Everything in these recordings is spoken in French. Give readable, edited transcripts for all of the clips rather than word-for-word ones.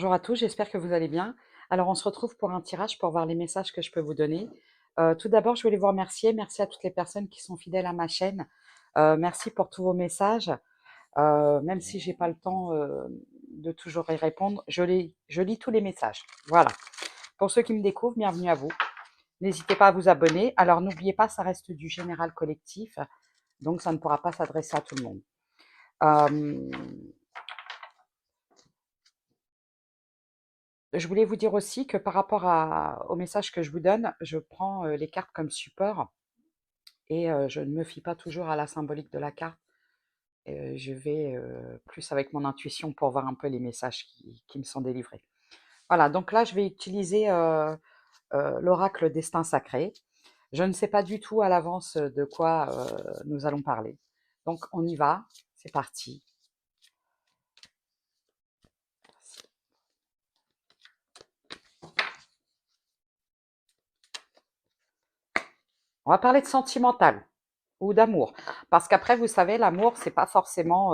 Bonjour à tous, j'espère que vous allez bien. Alors, on se retrouve pour un tirage pour voir les messages que je peux vous donner. Tout d'abord, je voulais vous remercier. Merci à toutes les personnes qui sont fidèles à ma chaîne. Merci pour tous vos messages. Même si j'ai pas le temps de toujours y répondre, je lis tous les messages. Voilà. Pour ceux qui me découvrent, bienvenue à vous. N'hésitez pas à vous abonner. Alors, n'oubliez pas, ça reste du général collectif, donc ça ne pourra pas s'adresser à tout le monde. Euh, Je voulais vous dire aussi que par rapport au message que je vous donne, je prends les cartes comme support et je ne me fie pas toujours à la symbolique de la carte. Je vais plus avec mon intuition pour voir un peu les messages qui me sont délivrés. Voilà, donc là, je vais utiliser l'oracle Destin Sacré. Je ne sais pas du tout à l'avance de quoi nous allons parler. Donc, on y va, c'est parti. On va parler de sentimental ou d'amour. Parce qu'après, vous savez, l'amour, c'est pas forcément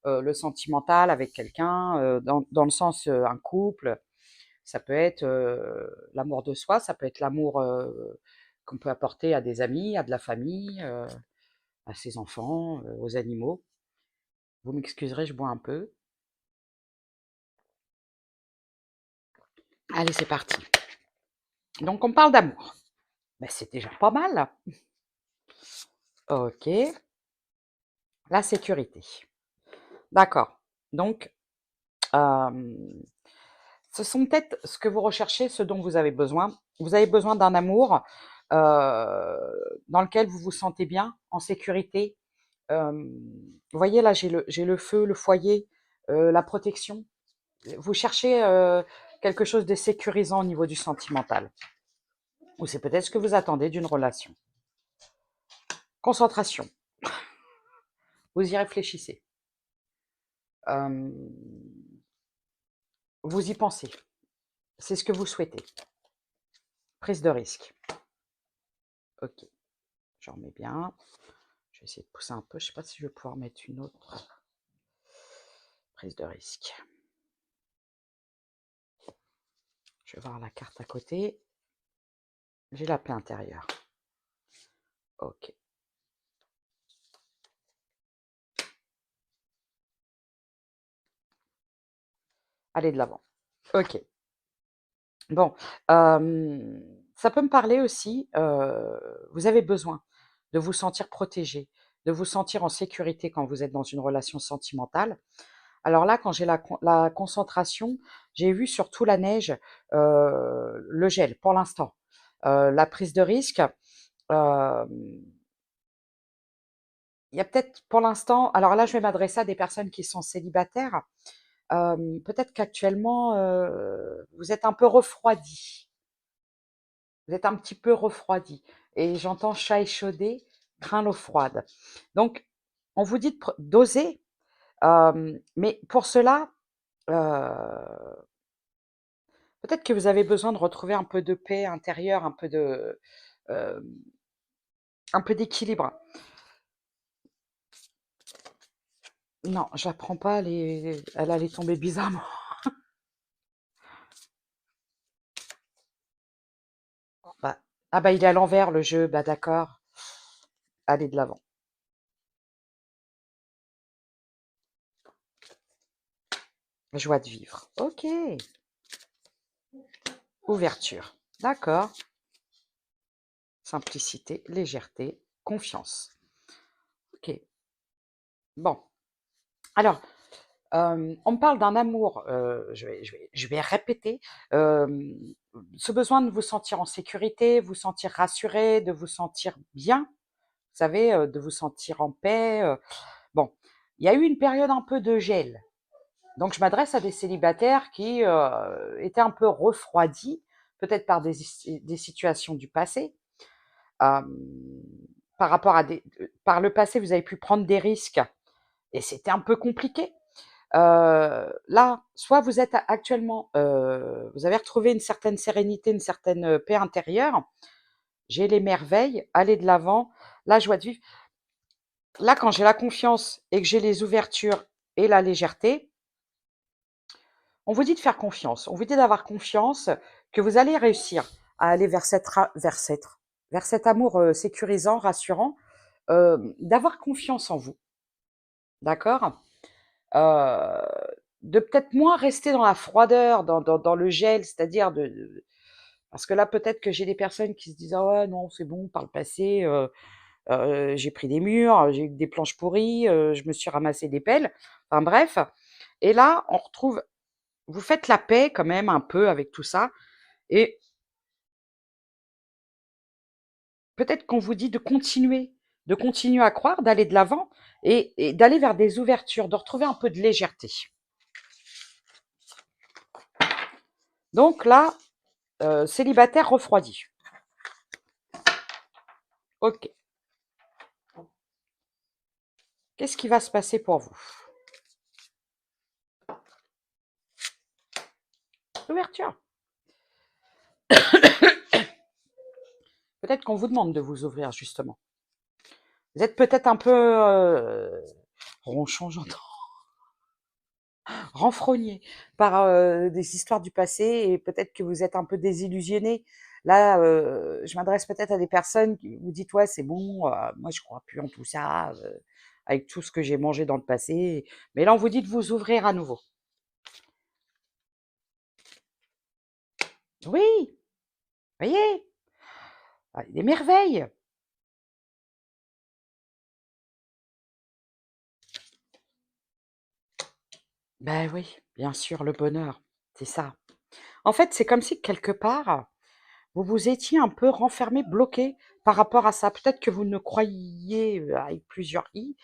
le sentimental avec quelqu'un, dans le sens un couple. Ça peut être l'amour de soi, ça peut être l'amour qu'on peut apporter à des amis, à de la famille, à ses enfants, aux animaux. Vous m'excuserez, je bois un peu. Allez, c'est parti. Donc, on parle d'amour. Ben, c'est déjà pas mal. Ok. La sécurité. D'accord. Donc, ce sont peut-être ce que vous recherchez, ce dont vous avez besoin. Vous avez besoin d'un amour dans lequel vous vous sentez bien, en sécurité. Vous voyez là, j'ai le feu, le foyer, la protection. Vous cherchez quelque chose de sécurisant au niveau du sentimental. Ou c'est peut-être ce que vous attendez d'une relation. Concentration. Vous y réfléchissez. Euh, vous y pensez. C'est ce que vous souhaitez. Prise de risque. Ok. J'en remets bien. Je vais essayer de pousser un peu. Je ne sais pas si je vais pouvoir mettre une autre prise de risque. Je vais voir la carte à côté. J'ai la paix intérieure. Ok. Allez de l'avant. Ok. Bon. Ça peut me parler aussi. Vous avez besoin de vous sentir protégé, de vous sentir en sécurité quand vous êtes dans une relation sentimentale. Alors là, quand j'ai la concentration, j'ai vu surtout la neige, le gel pour l'instant. La prise de risque, il y a peut-être pour l'instant, alors là, je vais m'adresser à des personnes qui sont célibataires. Peut-être qu'actuellement, vous êtes un peu refroidi. Vous êtes un petit peu refroidi. Et j'entends chat échaudé, craint l'eau froide. Donc, on vous dit d'oser, mais pour cela, euh, peut-être que vous avez besoin de retrouver un peu de paix intérieure, euh, un peu d'équilibre. Non, je la prends pas, elle allait tomber bizarrement. Bah, ah bah il est à l'envers le jeu, bah d'accord. Allez de l'avant. Joie de vivre. Ok. Ouverture. D'accord. Simplicité, légèreté, confiance. Ok. Bon. Alors, on me parle d'un amour, je vais répéter, ce besoin de vous sentir en sécurité, vous sentir rassuré, de vous sentir bien, vous savez, de vous sentir en paix. Bon, il y a eu une période un peu de gel. Donc, je m'adresse à des célibataires qui étaient un peu refroidis, peut-être par des situations du passé. Euh, par le passé, vous avez pu prendre des risques et c'était un peu compliqué. Là, soit vous êtes actuellement, vous avez retrouvé une certaine sérénité, une certaine paix intérieure. J'ai les merveilles, aller de l'avant, la joie de vivre. Là, quand j'ai la confiance et que j'ai les ouvertures et la légèreté, On vous dit de faire confiance. On vous dit d'avoir confiance que vous allez réussir à aller vers cet amour sécurisant, rassurant, d'avoir confiance en vous, d'accord? Heu, de peut-être moins rester dans la froideur, dans le gel, c'est-à-dire parce que là, peut-être que j'ai des personnes qui se disent: «Ah ouais, non, c'est bon, par le passé, j'ai pris des murs, j'ai eu des planches pourries, je me suis ramassé des pelles». Enfin bref, et là, on retrouve vous faites la paix quand même un peu avec tout ça, et peut-être qu'on vous dit de continuer à croire, d'aller de l'avant et d'aller vers des ouvertures, de retrouver un peu de légèreté. Donc là, célibataire refroidi. OK. Qu'est-ce qui va se passer pour vous? Ouverture. Peut-être qu'on vous demande de vous ouvrir justement. Vous êtes peut-être un peu, ronchon, j'entends, renfrogné par, des histoires du passé, et peut-être que vous êtes un peu désillusionné. Là, je m'adresse peut-être à des personnes qui vous dites: «Ouais, c'est bon, moi je crois plus en tout ça, avec tout ce que j'ai mangé dans le passé». Mais là, on vous dit de vous ouvrir à nouveau. Oui, voyez? Ah, des merveilles. Ben oui, bien sûr, le bonheur, c'est ça. En fait, c'est comme si quelque part, vous vous étiez un peu renfermé, bloqué par rapport à ça. Peut-être que vous ne croyiez, avec plusieurs i,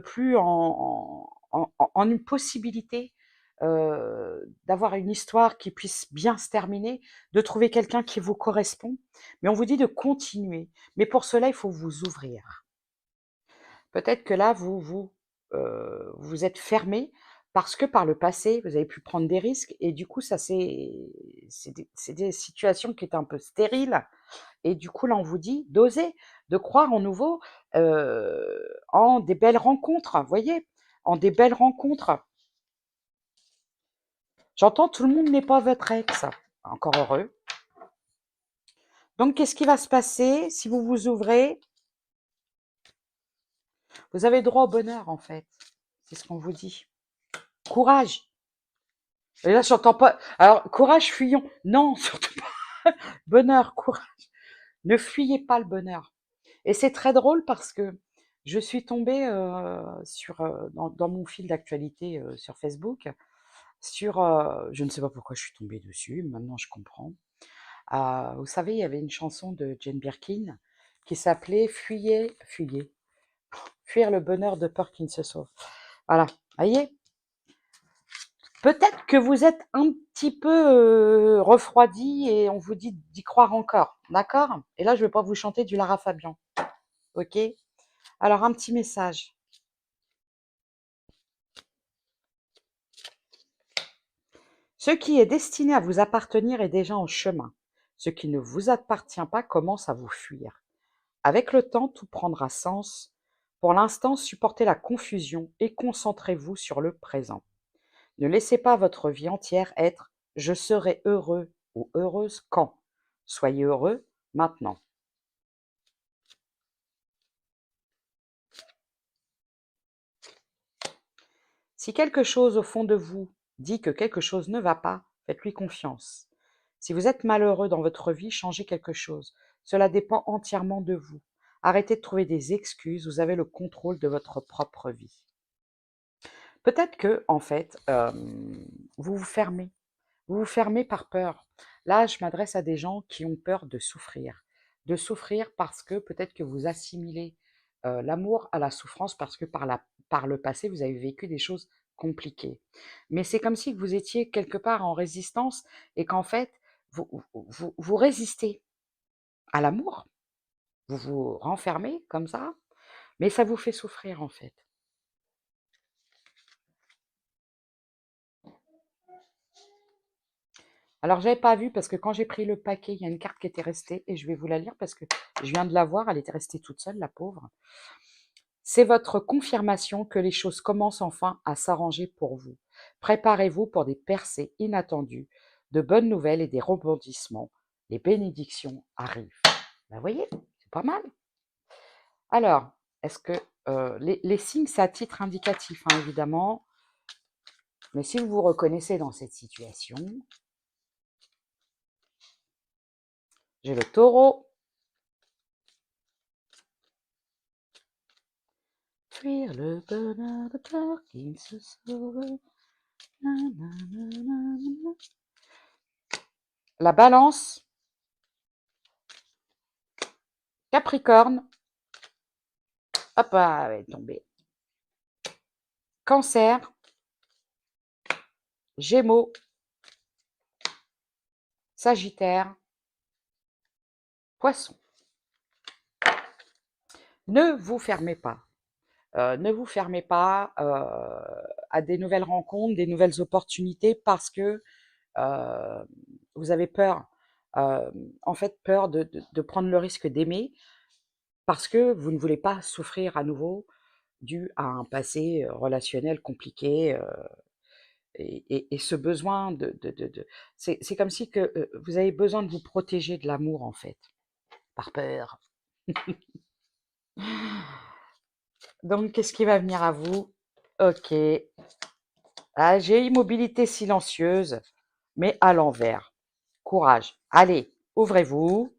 plus en une possibilité, d'avoir une histoire qui puisse bien se terminer, de trouver quelqu'un qui vous correspond. Mais on vous dit de continuer. Mais pour cela, il faut vous ouvrir. Peut-être que là, vous êtes fermé parce que par le passé, vous avez pu prendre des risques, et du coup, ça c'est des situations qui étaient un peu stériles, et du coup, là, on vous dit d'oser, de croire en nouveau, en des belles rencontres, vous voyez? En des belles rencontres. J'entends tout le monde n'est pas votre ex. Encore heureux. Donc qu'est-ce qui va se passer si vous vous ouvrez? Vous avez droit au bonheur, en fait. C'est ce qu'on vous dit. Courage. Et là, j'entends pas. Alors, courage, fuyons. Non, surtout pas. Bonheur, courage. Ne fuyez pas le bonheur. Et c'est très drôle parce que je suis tombée dans mon fil d'actualité sur Facebook, je ne sais pas pourquoi je suis tombée dessus, maintenant je comprends. Vous savez, il y avait une chanson de Jane Birkin qui s'appelait Fuir le bonheur de peur qu'il ne se sauve. Voilà, voyez. Peut-être que vous êtes un petit peu refroidi et on vous dit d'y croire encore, d'accord? Et là, je ne vais pas vous chanter du Lara Fabian, ok? Alors, un petit message. Ce qui est destiné à vous appartenir est déjà en chemin. Ce qui ne vous appartient pas commence à vous fuir. Avec le temps, tout prendra sens. Pour l'instant, supportez la confusion et concentrez-vous sur le présent. Ne laissez pas votre vie entière être «je serai heureux» ou «heureuse quand». Soyez heureux maintenant. Si quelque chose au fond de vous dit que quelque chose ne va pas, faites-lui confiance. Si vous êtes malheureux dans votre vie, changez quelque chose. Cela dépend entièrement de vous. Arrêtez de trouver des excuses, vous avez le contrôle de votre propre vie. Peut-être que, en fait, vous vous fermez. Vous vous fermez par peur. Là, je m'adresse à des gens qui ont peur de souffrir. De souffrir parce que peut-être que vous assimilez l'amour à la souffrance parce que par le passé, vous avez vécu des choses compliquées. Mais c'est comme si vous étiez quelque part en résistance et qu'en fait, vous résistez à l'amour. Vous vous renfermez comme ça, mais ça vous fait souffrir en fait. Alors, j'avais pas vu parce que quand j'ai pris le paquet, il y a une carte qui était restée et je vais vous la lire parce que je viens de la voir, elle était restée toute seule, la pauvre. C'est votre confirmation que les choses commencent enfin à s'arranger pour vous. Préparez-vous pour des percées inattendues, de bonnes nouvelles et des rebondissements. Les bénédictions arrivent. Ben, vous voyez, c'est pas mal. Alors, est-ce que les signes, c'est à titre indicatif, hein, évidemment. Mais si vous vous reconnaissez dans cette situation, j'ai le taureau. Fuir le bonheur de cœur qui se sauve. La balance. Capricorne. Hop, ah, elle est tombée. Cancer. Gémeaux. Sagittaire. Poisson. Ne vous fermez pas. Ne vous fermez pas à des nouvelles rencontres, des nouvelles opportunités parce que vous avez peur. En fait, peur de prendre le risque d'aimer parce que vous ne voulez pas souffrir à nouveau dû à un passé relationnel compliqué et ce besoin c'est comme si que vous avez besoin de vous protéger de l'amour en fait, par peur. Donc, qu'est-ce qui va venir à vous? Ok. Ah, j'ai immobilité silencieuse, mais à l'envers. Courage. Allez, ouvrez-vous.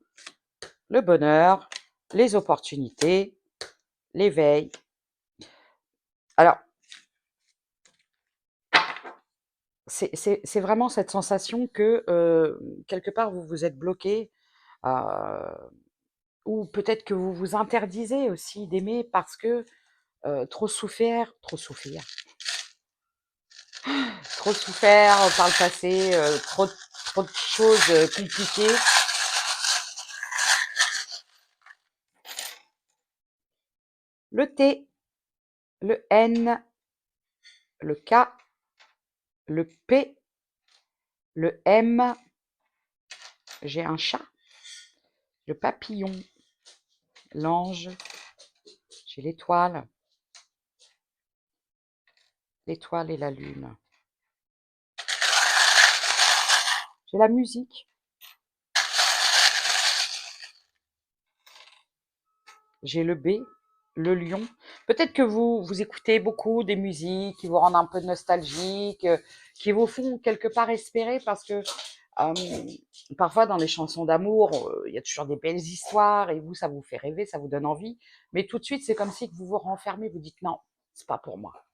Le bonheur, les opportunités, l'éveil. Alors, c'est vraiment cette sensation que quelque part vous vous êtes bloqué, euh, ou peut-être que vous vous interdisez aussi d'aimer parce que trop souffert par le passé, trop de choses compliquées. Le T, le N, le K, le P, le M, j'ai un chat, le papillon, l'ange, j'ai l'étoile et la lune. J'ai la musique, j'ai le B, le lion. Peut-être que vous écoutez beaucoup des musiques qui vous rendent un peu nostalgique, qui vous font quelque part espérer parce que parfois dans les chansons d'amour, il y a toujours des belles histoires et vous, ça vous fait rêver, ça vous donne envie. Mais tout de suite, c'est comme si que vous vous renfermez, vous dites non, c'est pas pour moi.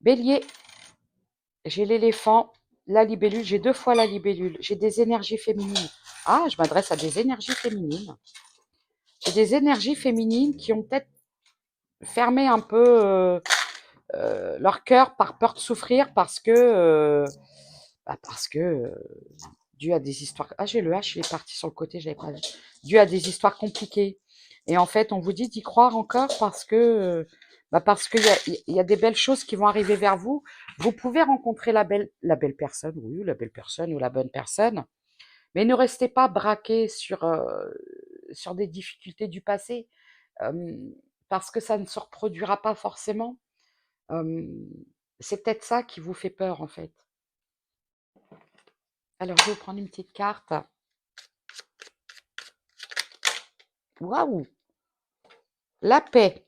Bélier, j'ai l'éléphant, la libellule, j'ai 2 fois la libellule, j'ai des énergies féminines. Ah, je m'adresse à des énergies féminines. J'ai des énergies féminines qui ont peut-être fermé un peu leur cœur par peur de souffrir parce que dû à des histoires. Ah, j'ai le H, il est parti sur le côté, j'avais pas vu. Dû à des histoires compliquées. Et en fait, on vous dit d'y croire encore parce qu'il y a des belles choses qui vont arriver vers vous. Vous pouvez rencontrer la belle personne, oui, la belle personne ou la bonne personne, mais ne restez pas braqué sur des difficultés du passé, euh, parce que ça ne se reproduira pas forcément. Euh, c'est peut-être ça qui vous fait peur, en fait. Alors, je vais vous prendre une petite carte. Waouh! La paix.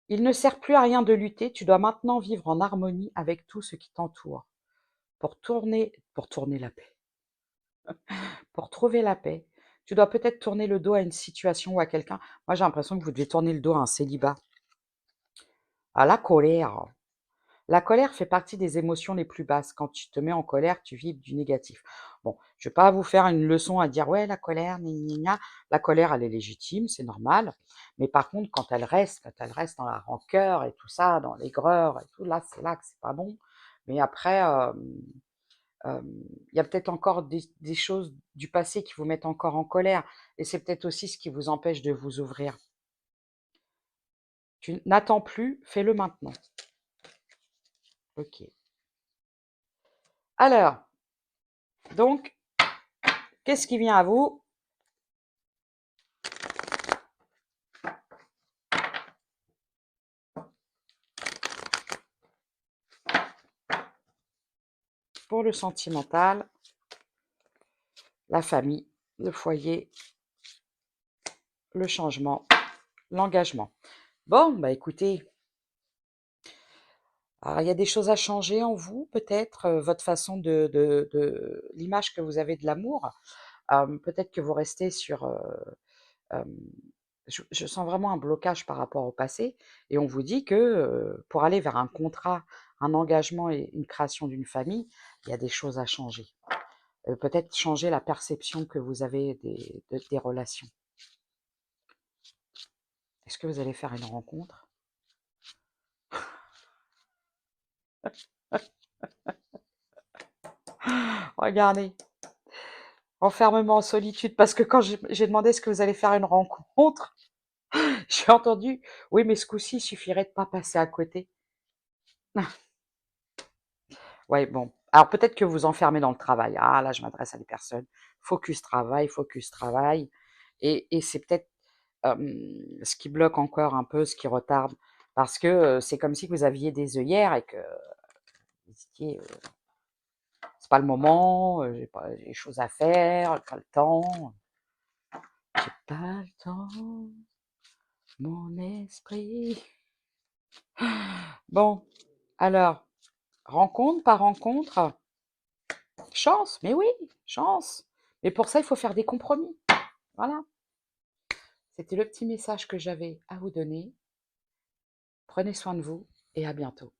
Il ne sert plus à rien de lutter, tu dois maintenant vivre en harmonie avec tout ce qui t'entoure. Pour tourner la paix, pour trouver la paix, tu dois peut-être tourner le dos à une situation ou à quelqu'un. Moi, j'ai l'impression que vous devez tourner le dos à un célibat, à la colère. La colère fait partie des émotions les plus basses. Quand tu te mets en colère, tu vibres du négatif. Bon, je ne vais pas vous faire une leçon à dire ouais, la colère, gna, gna, gna. La colère, elle est légitime, c'est normal. Mais par contre, quand elle reste dans la rancœur et tout ça, dans l'aigreur et tout, là, c'est là que c'est pas bon. Mais après, il y a peut-être encore des choses du passé qui vous mettent encore en colère. Et c'est peut-être aussi ce qui vous empêche de vous ouvrir. Tu n'attends plus, fais-le maintenant. Ok. Alors, donc, qu'est-ce qui vient à vous? pour le sentimental, la famille, le foyer, le changement, l'engagement. Bon, bah écoutez, alors il y a des choses à changer en vous, peut-être, votre façon de l'image que vous avez de l'amour. Peut-être que vous restez sur, hem, je sens vraiment un blocage par rapport au passé et on vous dit que, pour aller vers un contrat, un engagement et une création d'une famille, il y a des choses à changer. Peut-être changer la perception que vous avez des relations. Est-ce que vous allez faire une rencontre? Regardez, enfermement en solitude, parce que quand j'ai demandé: «Est-ce que vous allez faire une rencontre?» j'ai entendu: «Oui, mais ce coup-ci, il suffirait de pas passer à côté». Ouais, bon, alors peut-être que vous enfermez dans le travail. Ah là, je m'adresse à des personnes, focus travail et c'est peut-être, ce qui bloque encore un peu, ce qui retarde parce que, c'est comme si vous aviez des œillères et que vous disiez, «C'est pas le moment, j'ai des choses à faire, pas le temps, j'ai pas le temps, mon esprit». Bon, alors, rencontre, pas rencontre, chance, mais oui, chance. Mais pour ça, il faut faire des compromis. Voilà. C'était le petit message que j'avais à vous donner. Prenez soin de vous et à bientôt.